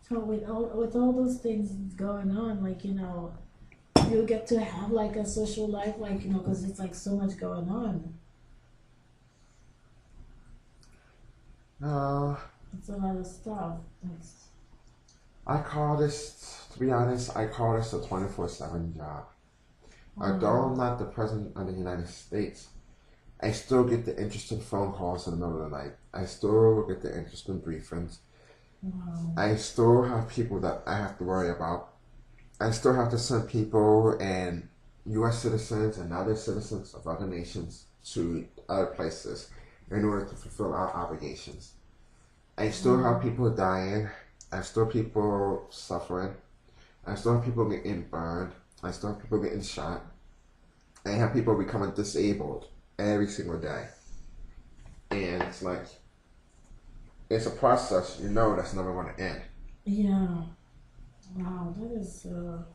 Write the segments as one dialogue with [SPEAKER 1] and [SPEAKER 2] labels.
[SPEAKER 1] So with all those things going on, like you get to have like a social life, like because it's like so much going on.
[SPEAKER 2] Uh,
[SPEAKER 1] It's a lot of stuff.
[SPEAKER 2] I call this, to be honest, I call this a 24/7 job. Although I'm
[SPEAKER 1] Wow,
[SPEAKER 2] not the president of the United States, I still get the interesting phone calls in the middle of the night. I still get the interesting briefings.
[SPEAKER 1] wow,
[SPEAKER 2] I still have people that I have to worry about. I still have to send people and U.S. citizens and other citizens of other nations to other places in order to fulfill our obligations. I still have
[SPEAKER 1] wow.
[SPEAKER 2] people dying. I still have people suffering. I still have people getting burned. I still have people getting shot. I have people becoming disabled every single day. And it's like, it's a process that's never going to end.
[SPEAKER 1] Yeah. Wow, that is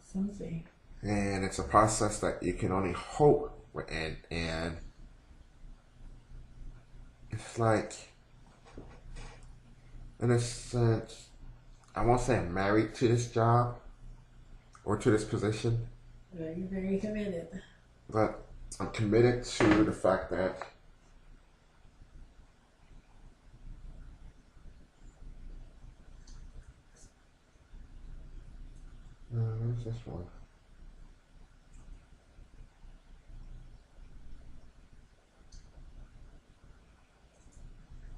[SPEAKER 1] something.
[SPEAKER 2] And it's a process that you can only hope will end. And it's like, in a sense, I won't say I'm married to this job or to this position,
[SPEAKER 1] Very, very committed.
[SPEAKER 2] but I'm committed to the fact that where's this one?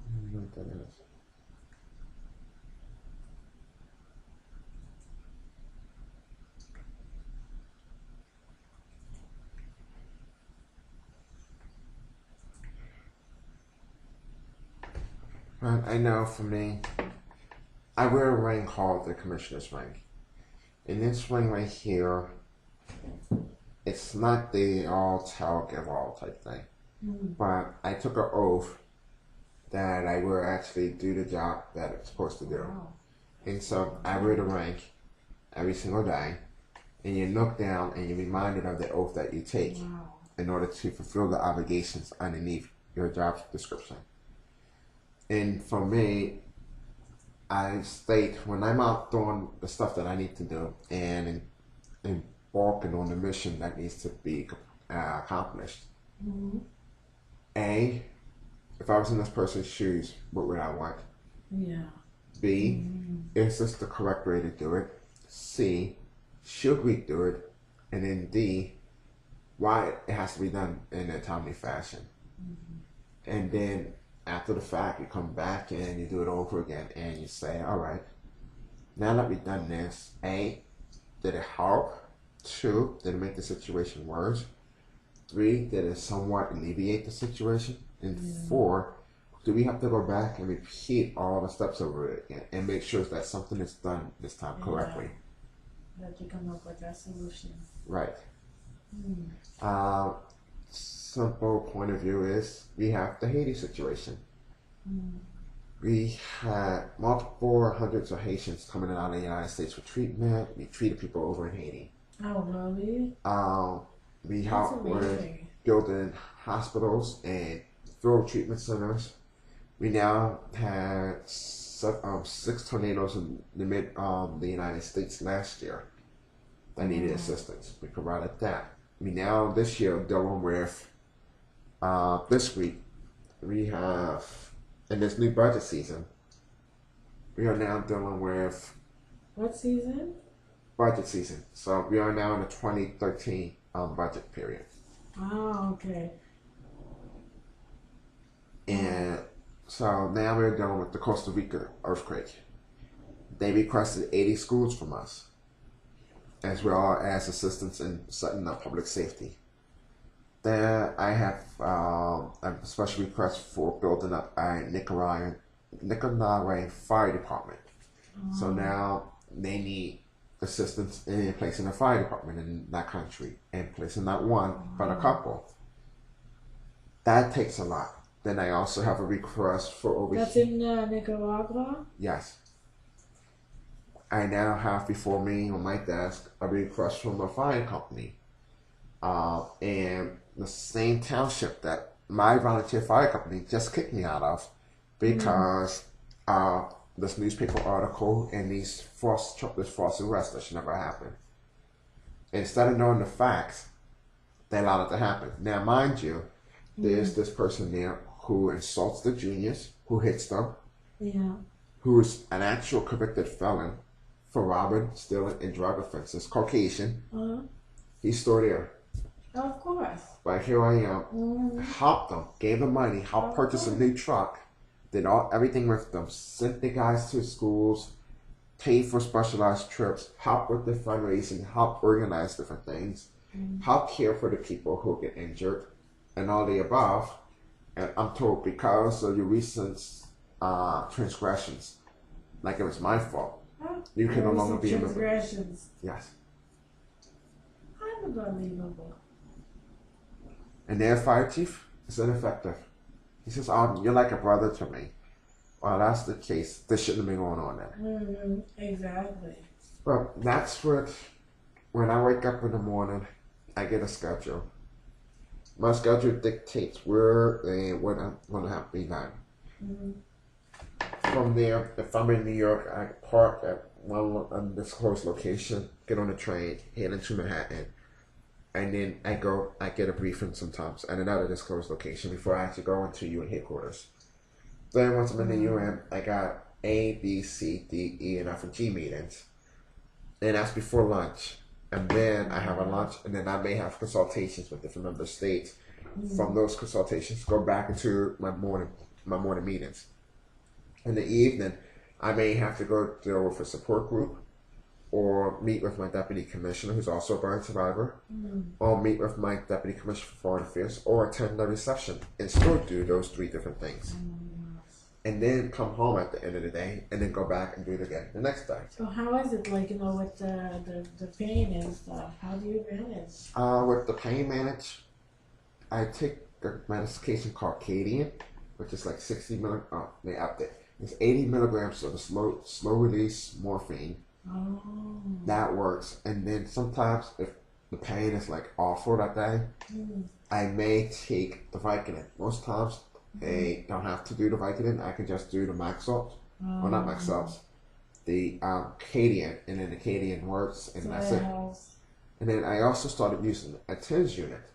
[SPEAKER 2] I don't know what that is. But I know for me, I wear a ring called the commissioner's ring. And this ring right here, it's not the all tell give all type thing.
[SPEAKER 1] Mm.
[SPEAKER 2] But I took an oath that I will actually do the job that it's supposed to do.
[SPEAKER 1] Wow.
[SPEAKER 2] And so I wear the ring every single day. And you look down and you're reminded of the oath that you take
[SPEAKER 1] Wow.
[SPEAKER 2] in order to fulfill the obligations underneath your job description. And for me, I state when I'm out doing the stuff that I need to do and embarking on the mission that needs to be accomplished.
[SPEAKER 1] Mm-hmm.
[SPEAKER 2] A, if I was in this person's shoes, what would I want?
[SPEAKER 1] Yeah.
[SPEAKER 2] B,
[SPEAKER 1] Mm-hmm.
[SPEAKER 2] is this the correct way to do it? C, should we do it? And then D, why it has to be done in a timely fashion.
[SPEAKER 1] Mm-hmm.
[SPEAKER 2] And then after the fact, you come back and you do it over again and you say, all right, now that we've done this, A, did it help? 2, did it make the situation worse? 3, did it somewhat alleviate the situation? And
[SPEAKER 1] Yeah.
[SPEAKER 2] 4, do we have to go back and repeat all the steps over again and make sure that something is done this time correctly?
[SPEAKER 1] That you come up with that solution.
[SPEAKER 2] Right.
[SPEAKER 1] Mm.
[SPEAKER 2] Simple point of view is we have the Haiti situation.
[SPEAKER 1] Mm.
[SPEAKER 2] We had multiple hundreds of Haitians coming out of the United States for treatment. We treated people over in Haiti.
[SPEAKER 1] Oh, really?
[SPEAKER 2] We
[SPEAKER 1] That's
[SPEAKER 2] helped with
[SPEAKER 1] amazing.
[SPEAKER 2] building hospitals and field treatment centers. We now had 6 tornadoes in the United States last year that needed
[SPEAKER 1] Wow.
[SPEAKER 2] assistance. We provided that. We now this year dealing with this week we have in this new budget season we are now dealing with
[SPEAKER 1] What season?
[SPEAKER 2] budget season. So we are now in the 2013 budget period.
[SPEAKER 1] Oh, okay.
[SPEAKER 2] And so now we're dealing with the Costa Rica earthquake. They requested 80 schools from us, as well as assistance in setting up public safety. Then I have a special request for building up a Nicaraguan fire department. So now they need assistance in placing a fire department in that country and placing not one but a couple. That takes a lot. Then I also have a request for over
[SPEAKER 1] That's
[SPEAKER 2] here.
[SPEAKER 1] in Nicaragua?
[SPEAKER 2] Yes. I now have before me on my desk a request from a fire company. And the same township that my volunteer fire company just kicked me out of because this newspaper article and this false arrest that should never happen. Instead of knowing the facts, they allowed it to happen. Now, mind you, there's this person there who insults the juniors, who hits them, who is an actual convicted felon for robbing, stealing, and drug offenses, Caucasian. He's still there.
[SPEAKER 1] Of course.
[SPEAKER 2] But here I am, helped them, gave them money, helped purchase a new truck, did everything with them, sent the guys to schools, paid for specialized trips, helped with the fundraising, helped organize different things, helped care for the people who get injured, and all the above. And I'm told because of your recent transgressions, like it was my fault, you can no longer be a member.
[SPEAKER 1] Transgressions.
[SPEAKER 2] Yes.
[SPEAKER 1] Unbelievable.
[SPEAKER 2] And their fire chief is ineffective. He says, you're like a brother to me. Well, that's the case. This shouldn't have been going on then.
[SPEAKER 1] Exactly.
[SPEAKER 2] But that's what, when I wake up in the morning, I get a schedule. My schedule dictates where and what I'm going to have to be done. From there, if I'm in New York, I park at one undisclosed location, get on the train, head into Manhattan, and then I get a briefing sometimes at another disclosed location before I actually go into UN headquarters. Then once I'm in the UN, I got A, B, C, D, E, and F, and G meetings. And that's before lunch. And then I have a lunch, and then I may have consultations with different member states. From those consultations, go back into my morning meetings. In the evening, I may have to go deal with a support group, or meet with my deputy commissioner, who's also a burn survivor, or meet with my deputy commissioner for foreign affairs, or attend the reception, and still do those 3 different things. And then come home at the end of the day, and then go back and do it again the next day.
[SPEAKER 1] So how is it like, with the pain and stuff? How do you manage?
[SPEAKER 2] With the pain manage, I take a medication called Cadian, which is like 60 milligrams. They upped it. It's 80 milligrams of the slow release morphine. That works. And then sometimes if the pain is like awful that day, I may take the Vicodin. Most times they don't have to do the Vicodin. I can just do the Maxalt. Well, not Maxalt. The Cadian, and then the Cadian works, and that's it. And then I also started using a TENS unit,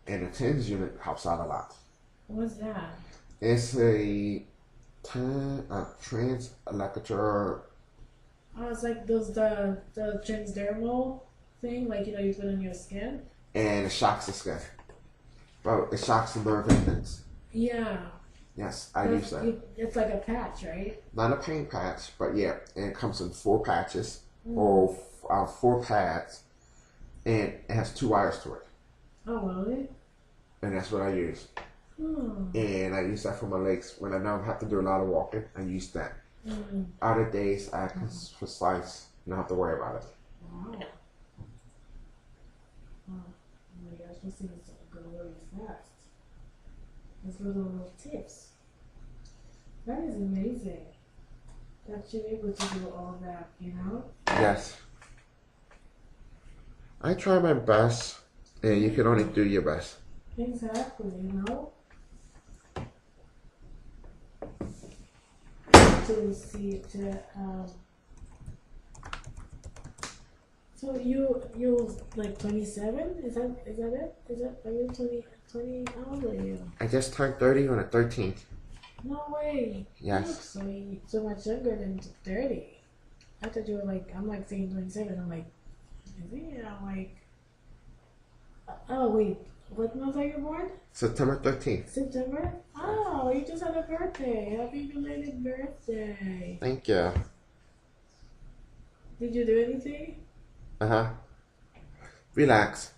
[SPEAKER 2] and the TENS unit helps out a lot.
[SPEAKER 1] What's that?
[SPEAKER 2] It's a trans-electric.
[SPEAKER 1] Oh, it's like the transdermal thing, like you put on your skin.
[SPEAKER 2] And it shocks the skin. Well, it shocks the nerve endings.
[SPEAKER 1] Yeah.
[SPEAKER 2] Yes, I use that.
[SPEAKER 1] It's like a patch, right?
[SPEAKER 2] Not a pain patch, but yeah, and it comes in 4 patches or 4 pads, and it has 2 wires to it.
[SPEAKER 1] Oh, really?
[SPEAKER 2] And that's what I use. And I use that for my legs. When I know I have to do a lot of walking, I use that. Other days, I can precise and not have to worry about it.
[SPEAKER 1] Wow. Oh my gosh, this thing is going really fast. Those little tips. That is amazing. That you're able to do all that,
[SPEAKER 2] Yes. I try my best, and you can only do your best.
[SPEAKER 1] Exactly, To see so you like 27? Is that it? Are you 20? How old are you?
[SPEAKER 2] I just turned 30 on the 13th.
[SPEAKER 1] No way.
[SPEAKER 2] Yes.
[SPEAKER 1] You look so much younger than 30. I thought you were like, I'm like saying 27. I'm like, is he? I'm like, oh wait, what month are you born?
[SPEAKER 2] September 13th.
[SPEAKER 1] September? Oh, you just had a birthday. Happy belated birthday.
[SPEAKER 2] Thank you.
[SPEAKER 1] Did you do anything?
[SPEAKER 2] Relax.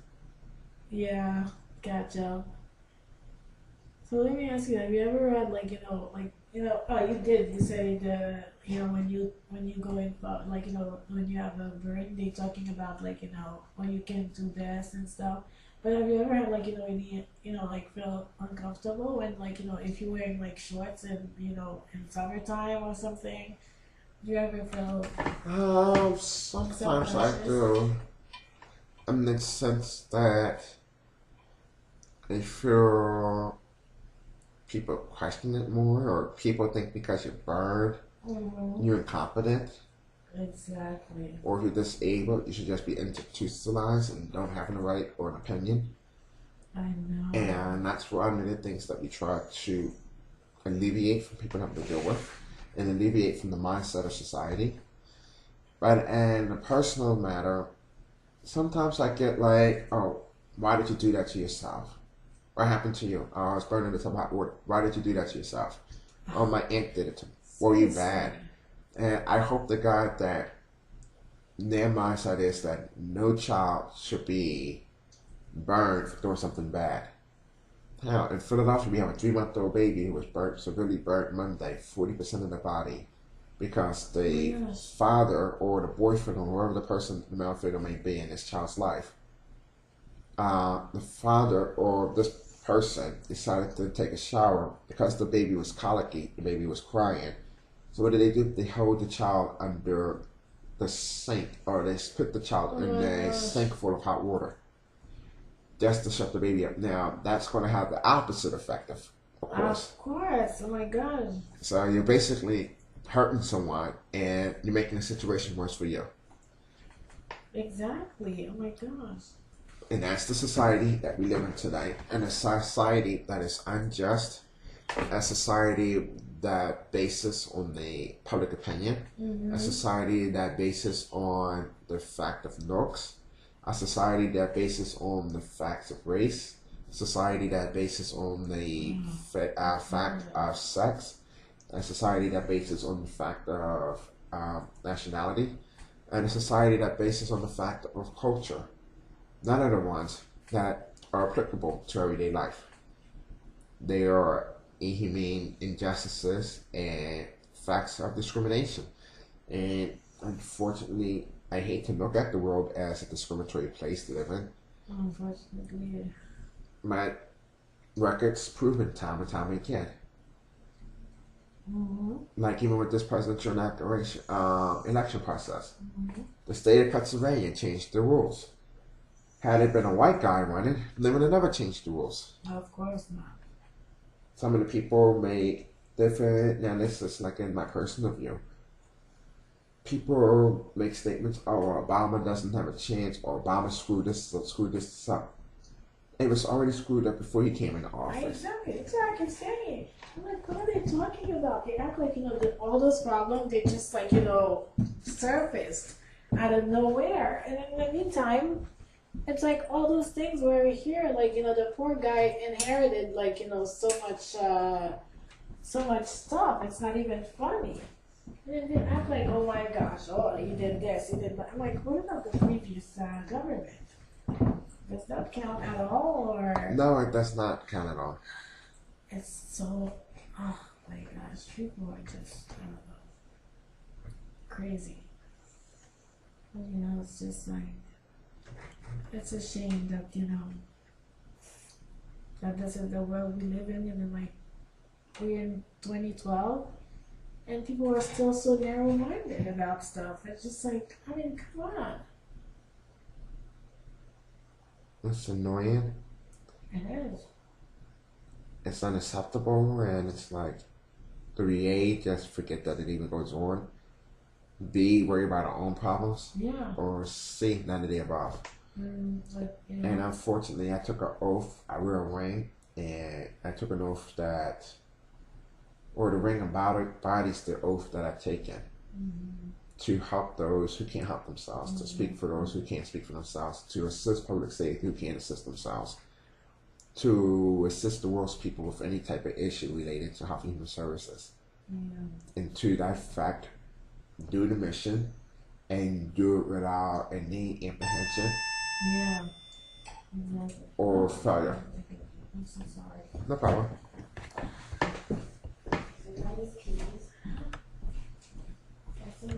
[SPEAKER 1] Yeah, gotcha. So let me ask you, have you ever had oh, you did. You said when you go in, when you have a birthday, talking about when you can do this and stuff. But have you ever had any feel uncomfortable when if you're wearing shorts and in summertime or something? Do you ever feel?
[SPEAKER 2] Sometimes I do. In the sense that I feel people question it more, or people think because you're burned you're incompetent,
[SPEAKER 1] Exactly.
[SPEAKER 2] or if you're disabled, you should just be institutionalized and don't have a right or an opinion.
[SPEAKER 1] I know.
[SPEAKER 2] And that's one of the things that we try to alleviate from people having to deal with and alleviate from the mindset of society. But in a personal matter, sometimes I get like, oh, why did you do that to yourself? What happened to you? Oh, I was burning the top hot water. Why did you do that to yourself? Oh, my aunt did it to me. Were you bad? And I hope to God that their mindset is that no child should be burned for doing something bad. Now, in Philadelphia, we have a 3-month-old baby who was burnt, severely burnt Monday, 40% of the body, because the father or the boyfriend or whoever the person, the male figure may be in this child's life, the father or this person decided to take a shower because the baby was colicky, the baby was crying. So what do? They hold the child under the sink, or they put the child in a sink full of hot water just to shut the baby up. Now, that's going to have the opposite effect, of course.
[SPEAKER 1] Of course. Oh my God.
[SPEAKER 2] So you're basically hurting someone, and you're making the situation worse for you.
[SPEAKER 1] Exactly. Oh my gosh.
[SPEAKER 2] And that's the society that we live in today, and a society that is unjust, a society that bases on the public opinion, a society that bases on the fact of looks, a society that bases on the facts of race, a society that bases on the fact of sex, a society that bases on the fact of nationality, and a society that bases on the fact of culture. None of the ones that are applicable to everyday life. They are inhumane injustices and facts of discrimination. And unfortunately, I hate to look at the world as a discriminatory place to live in.
[SPEAKER 1] Unfortunately.
[SPEAKER 2] My records proven time and time again. Like even with this presidential inauguration, election process, the state of Pennsylvania changed the rules. Had it been a white guy running, they would have never changed the rules.
[SPEAKER 1] Of course not.
[SPEAKER 2] Some of the people made different, now this is like in my personal view. People make statements, oh, Obama doesn't have a chance, or Obama screwed this up. It was already screwed up before he came into office.
[SPEAKER 1] Exactly, saying. I'm like, what are they talking about? They act like, all those problems, they just like, surfaced out of nowhere. And in the meantime, it's like all those things where we hear, like, the poor guy inherited, like, so much stuff. It's not even funny. And then they act like, oh my gosh, oh, you did this, you did that. I'm like, what about the previous government? Does that count at all, or?
[SPEAKER 2] No, it does not count at all.
[SPEAKER 1] It's so, oh my gosh, people are just, I don't know, crazy. And, it's just like, it's a shame that, that this is the world we live in, and then like, we're in 2012, and people are still so narrow-minded about stuff. It's just like, I mean, come on.
[SPEAKER 2] It's annoying.
[SPEAKER 1] It is.
[SPEAKER 2] It's unacceptable, and it's like, 3A, just forget that it even goes on. B, worry about our own problems.
[SPEAKER 1] Yeah.
[SPEAKER 2] Or C, none of the above. And unfortunately, I took an oath. I wear a ring, and I took an oath that, or the ring embodies the oath that I've taken to help those who can't help themselves, to speak for those who can't speak for themselves, to assist public safety who can't assist themselves, to assist the world's people with any type of issue related to health and human services. And to that fact, do the mission and do it without any apprehension or failure.
[SPEAKER 1] I'm so sorry.
[SPEAKER 2] No problem.